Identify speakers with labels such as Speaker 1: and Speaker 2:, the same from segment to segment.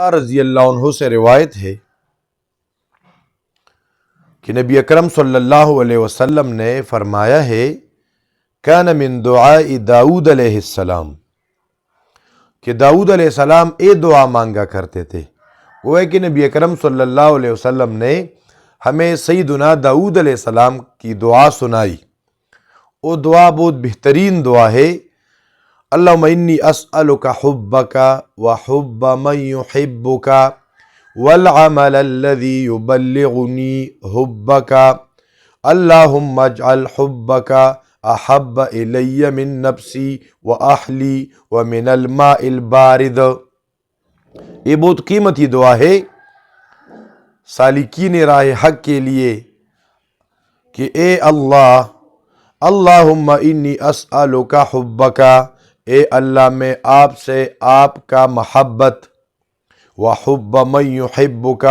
Speaker 1: رضی اللہ عنہ سے روایت ہے کہ نبی اکرم صلی اللہ علیہ وسلم نے فرمایا ہے کان من دعاء داؤد علیہ السلام کہ داؤد علیہ السلام دعا مانگا کرتے تھے۔ وہ ہے کہ نبی اکرم صلی اللہ علیہ وسلم نے ہمیں سیدنا داؤد علیہ السلام کی دعا سنائی۔ وہ دعا بہت بہترین دعا ہے۔ اللہم انی اسألک حبک وحب من یحبک والعمل الذی یبلغنی حبک اللہم اجعل حبک احب الی من نفسی واہلی ومن الماء البارد۔ یہ بہت قیمتی دعا ہے سالکین راہ حق کے لیے کہ اے اللہ، اللہم انی اسألک حبک، اے اللہ میں آپ سے آپ کا محبت، وحب من یحبک،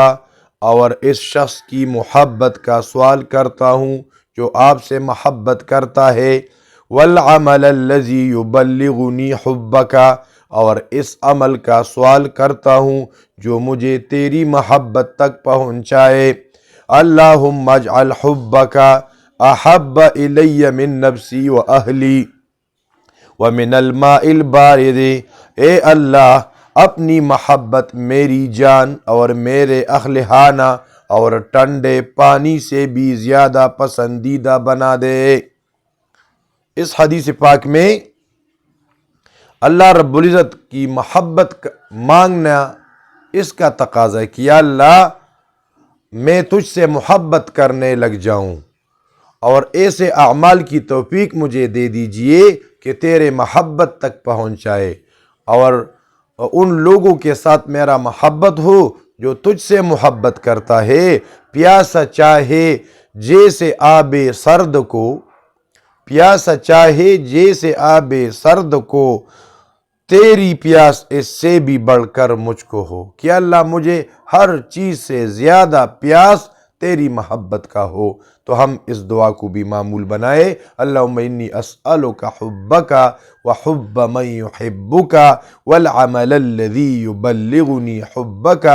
Speaker 1: اور اس شخص کی محبت کا سوال کرتا ہوں جو آپ سے محبت کرتا ہے، والعمل الذی یبلغنی حبک، اور اس عمل کا سوال کرتا ہوں جو مجھے تیری محبت تک پہنچائے۔ اللہم اجعل حبک احب الی من نفسی و اہلی ومن الماء البارد، اے اللہ اپنی محبت میری جان اور میرے اہل خانہ اور ٹھنڈے پانی سے بھی زیادہ پسندیدہ بنا دے۔ اس حدیث پاک میں اللہ رب العزت کی محبت مانگنا اس کا تقاضا ہے کہ یا اللہ میں تجھ سے محبت کرنے لگ جاؤں اور ایسے اعمال کی توفیق مجھے دے دیجئے کہ تیرے محبت تک پہنچائے، اور ان لوگوں کے ساتھ میرا محبت ہو جو تجھ سے محبت کرتا ہے۔ پیاسا چاہے جیسے آب سرد کو، پیاسا چاہے جیسے آب سرد کو، تیری پیاس اس سے بھی بڑھ کر مجھ کو ہو، کہ اللہ مجھے ہر چیز سے زیادہ پیاس تیری محبت کا ہو۔ تو ہم اس دعا کو بھی معمول بنائے، اللہم انی اسألک حبک وحب من یحبک والعمل الذی یبلغنی حبک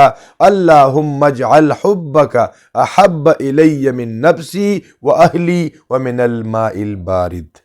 Speaker 1: اللہم اجعل حبک احب الی من نفسی واہلی ومن الماء البارد۔